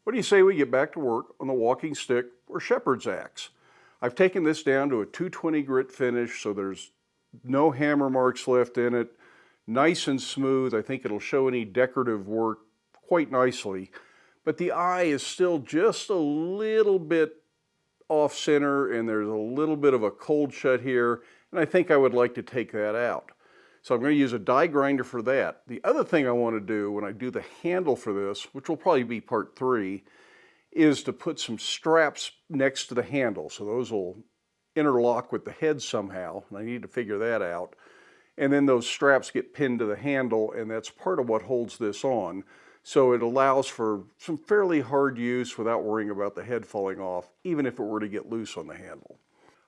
What do you say we get back to work on the walking stick or shepherd's axe? I've taken this down to a 220 grit finish, so there's no hammer marks left in it. Nice and smooth. I think it'll show any decorative work quite nicely. But the eye is still just a little bit off center, and there's a little bit of a cold shut here, and I think I would like to take that out. So I'm going to use a die grinder for that. The other thing I want to do when I do the handle for this, which will probably be part 3, is to put some straps next to the handle. So those will interlock with the head somehow, and I need to figure that out. And then those straps get pinned to the handle, and that's part of what holds this on. So it allows for some fairly hard use without worrying about the head falling off, even if it were to get loose on the handle.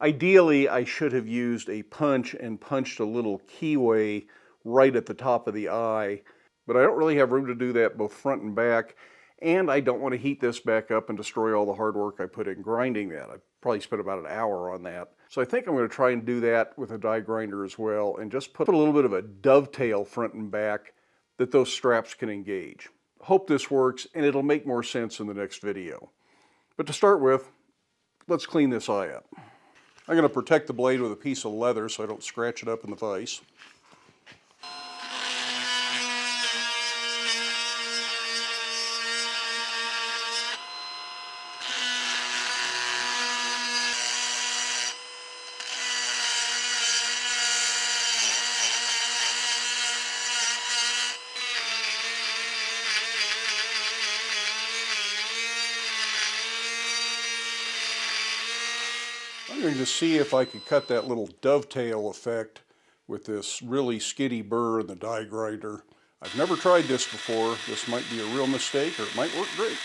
Ideally, I should have used a punch and punched a little keyway right at the top of the eye, but I don't really have room to do that both front and back, and I don't want to heat this back up and destroy all the hard work I put in grinding that. I probably spent about an hour on that. So I think I'm going to try and do that with a die grinder as well, and just put a little bit of a dovetail front and back that those straps can engage. Hope this works, and it'll make more sense in the next video. But to start with, let's clean this eye up. I'm going to protect the blade with a piece of leather so I don't scratch it up in the vise. I'm going to see if I could cut that little dovetail effect with this really skinny burr in the die grinder. I've never tried this before. This might be a real mistake, or it might work great.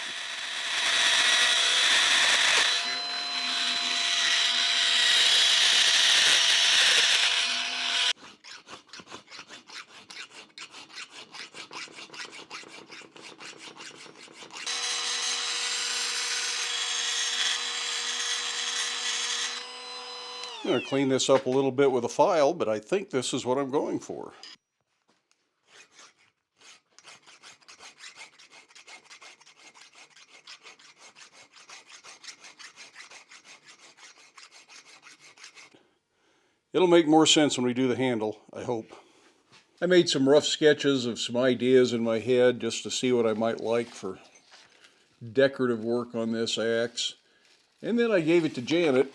I'm going to clean this up a little bit with a file, but I think this is what I'm going for. It'll make more sense when we do the handle, I hope. I made some rough sketches of some ideas in my head just to see what I might like for decorative work on this axe. And then I gave it to Janet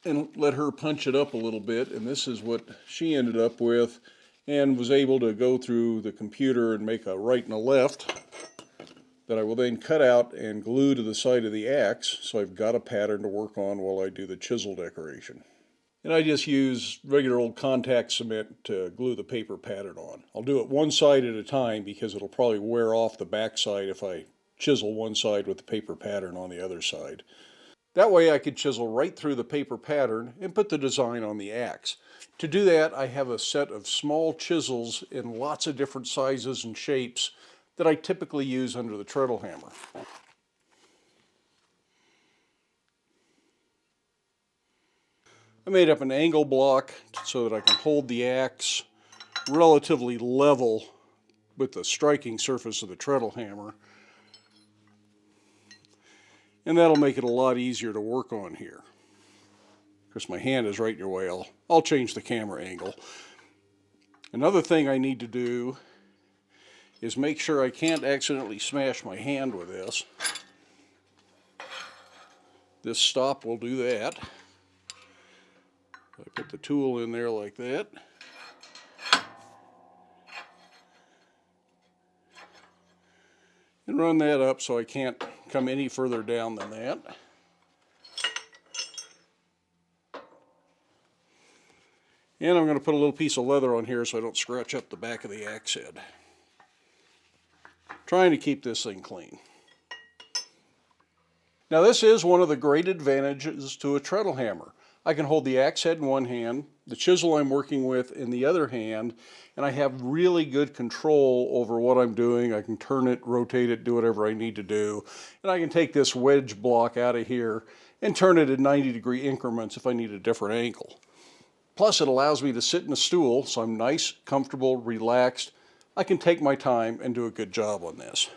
and let her punch it up a little bit, and this is what she ended up with, and was able to go through the computer and make a right and a left that I will then cut out and glue to the side of the axe, so I've got a pattern to work on while I do the chisel decoration. And I just use regular old contact cement to glue the paper pattern on. I'll do it one side at a time because it'll probably wear off the back side if I chisel one side with the paper pattern on the other side. That way I could chisel right through the paper pattern and put the design on the axe. To do that, I have a set of small chisels in lots of different sizes and shapes that I typically use under the treadle hammer. I made up an angle block so that I can hold the axe relatively level with the striking surface of the treadle hammer. And that'll make it a lot easier to work on here. Of course, my hand is right in your way. I'll change the camera angle. Another thing I need to do is make sure I can't accidentally smash my hand with this. This stop will do that. I put the tool in there like that. And run that up so I can't come any further down than that. And I'm going to put a little piece of leather on here so I don't scratch up the back of the axe head. Trying to keep this thing clean. Now this is one of the great advantages to a treadle hammer. I can hold the axe head in one hand, the chisel I'm working with in the other hand, and I have really good control over what I'm doing. I can turn it, rotate it, do whatever I need to do. And I can take this wedge block out of here and turn it in 90-degree increments if I need a different angle. Plus it allows me to sit in a stool so I'm nice, comfortable, relaxed. I can take my time and do a good job on this.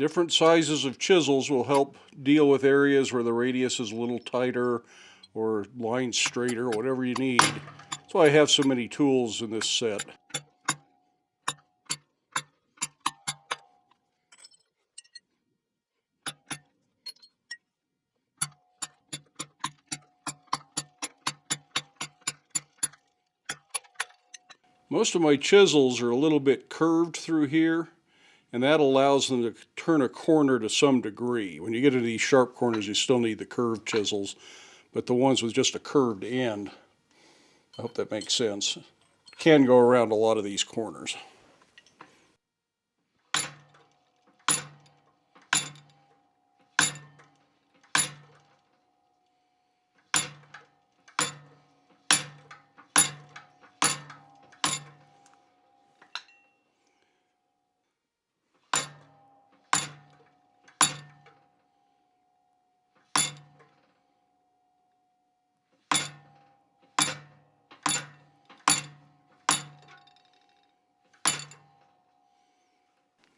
Different sizes of chisels will help deal with areas where the radius is a little tighter or lines straighter, whatever you need. That's why I have so many tools in this set. Most of my chisels are a little bit curved through here, and that allows them to turn a corner to some degree. When you get into these sharp corners, you still need the curved chisels, but the ones with just a curved end, I hope that makes sense, can go around a lot of these corners.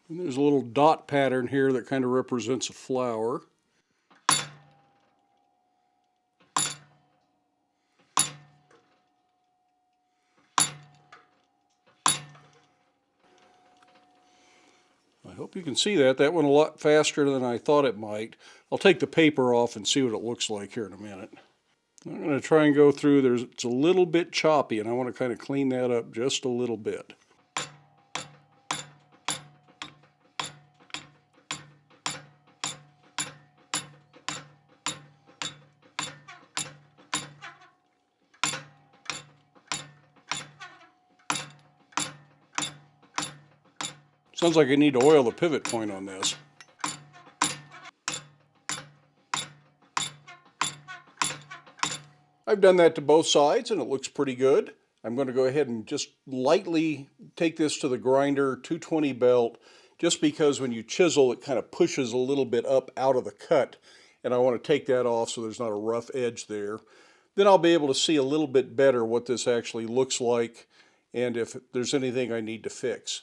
And there's a little dot pattern here that kind of represents a flower. I hope you can see that. That went a lot faster than I thought it might. I'll take the paper off and see what it looks like here in a minute. I'm going to try and go through. It's a little bit choppy, and I want to kind of clean that up just a little bit. Sounds like I need to oil the pivot point on this. I've done that to both sides and it looks pretty good. I'm going to go ahead and just lightly take this to the grinder, 220 belt, just because when you chisel it kind of pushes a little bit up out of the cut, and I want to take that off so there's not a rough edge there. Then I'll be able to see a little bit better what this actually looks like and if there's anything I need to fix.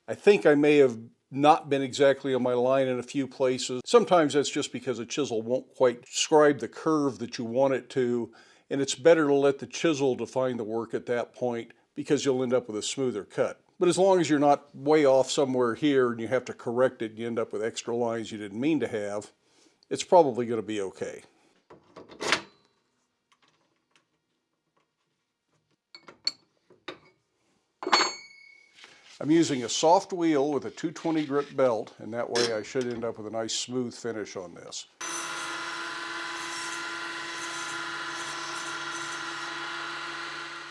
I think I may have not been exactly on my line in a few places. Sometimes that's just because a chisel won't quite describe the curve that you want it to, and it's better to let the chisel define the work at that point because you'll end up with a smoother cut. But as long as you're not way off somewhere here and you have to correct it and you end up with extra lines you didn't mean to have, it's probably going to be okay. I'm using a soft wheel with a 220 grit belt, and that way I should end up with a nice smooth finish on this.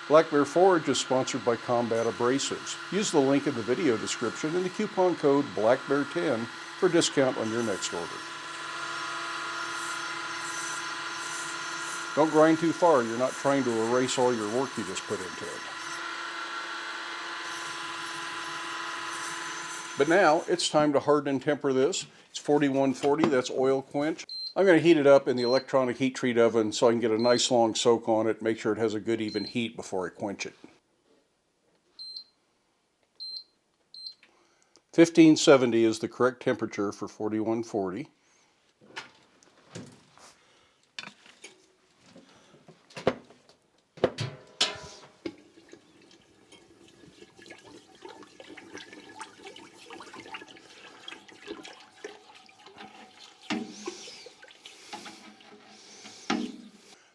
Black Bear Forge is sponsored by Combat Abrasives. Use the link in the video description and the coupon code BLACKBEAR10 for a discount on your next order. Don't grind too far. You're not trying to erase all your work you just put into it. But now it's time to harden and temper this. It's 4140, that's oil quench. I'm going to heat it up in the electronic heat treat oven so I can get a nice long soak on it, make sure it has a good even heat before I quench it. 1570 is the correct temperature for 4140.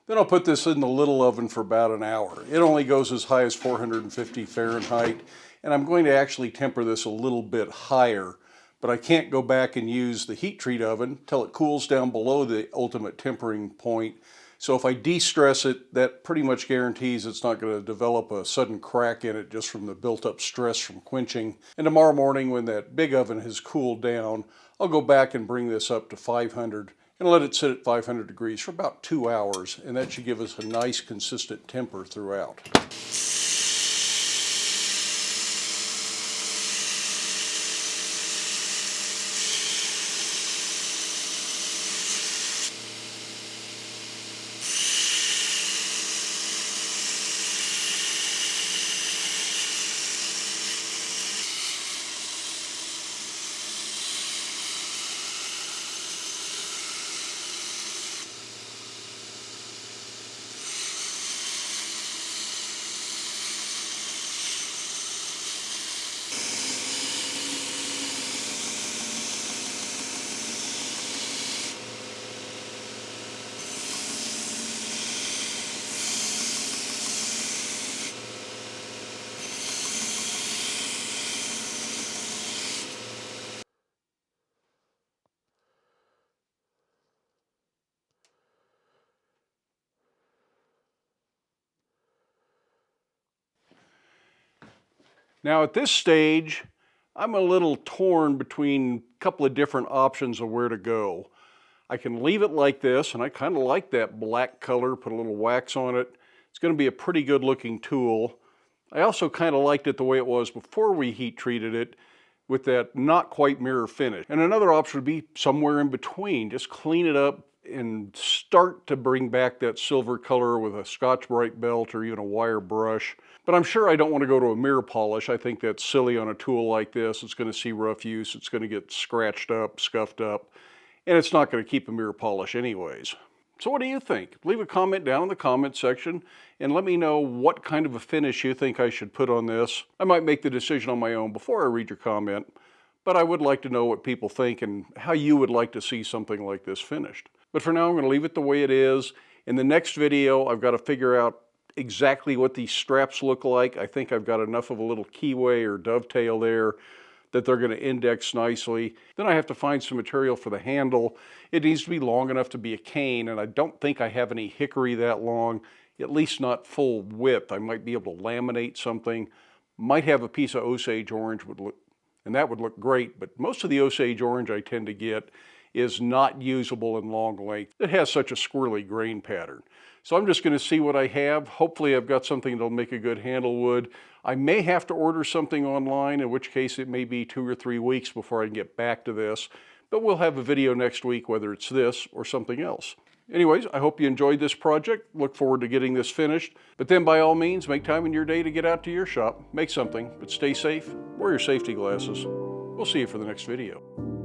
Then I'll put this in the little oven for about an hour. It only goes as high as 450 Fahrenheit, and I'm going to actually temper this a little bit higher, but I can't go back and use the heat treat oven till it cools down below the ultimate tempering point. So if I de-stress it, that pretty much guarantees it's not going to develop a sudden crack in it just from the built-up stress from quenching. And tomorrow morning, when that big oven has cooled down, I'll go back and bring this up to 500 and let it sit at 500 degrees for about 2 hours, and that should give us a nice consistent temper throughout. Now at this stage, I'm a little torn between a couple of different options of where to go. I can leave it like this, and I kind of like that black color, put a little wax on it. It's going to be a pretty good looking tool. I also kind of liked it the way it was before we heat treated it, with that not quite mirror finish. And another option would be somewhere in between. Just clean it up and start to bring back that silver color with a Scotch-Brite belt or even a wire brush. But I'm sure I don't want to go to a mirror polish. I think that's silly on a tool like this. It's going to see rough use. It's going to get scratched up, scuffed up, and it's not going to keep a mirror polish anyways. So what do you think? Leave a comment down in the comment section and let me know what kind of a finish you think I should put on this. I might make the decision on my own before I read your comment, but I would like to know what people think and how you would like to see something like this finished. But for now, I'm going to leave it the way it is. In the next video, I've got to figure out exactly what these straps look like. I think I've got enough of a little keyway or dovetail there that they're going to index nicely. Then I have to find some material for the handle. It needs to be long enough to be a cane, and I don't think I have any hickory that long, at least not full width. I might be able to laminate something. Might have a piece of Osage orange, and that would look great, but most of the Osage orange I tend to get is not usable in long length. It has such a squirrely grain pattern. So I'm just going to see what I have. Hopefully I've got something that'll make a good handle wood. I may have to order something online, in which case it may be 2 or 3 weeks before I can get back to this. But we'll have a video next week, whether it's this or something else. Anyways, I hope you enjoyed this project. Look forward to getting this finished. But then by all means, make time in your day to get out to your shop. Make something, but stay safe. Wear your safety glasses. We'll see you for the next video.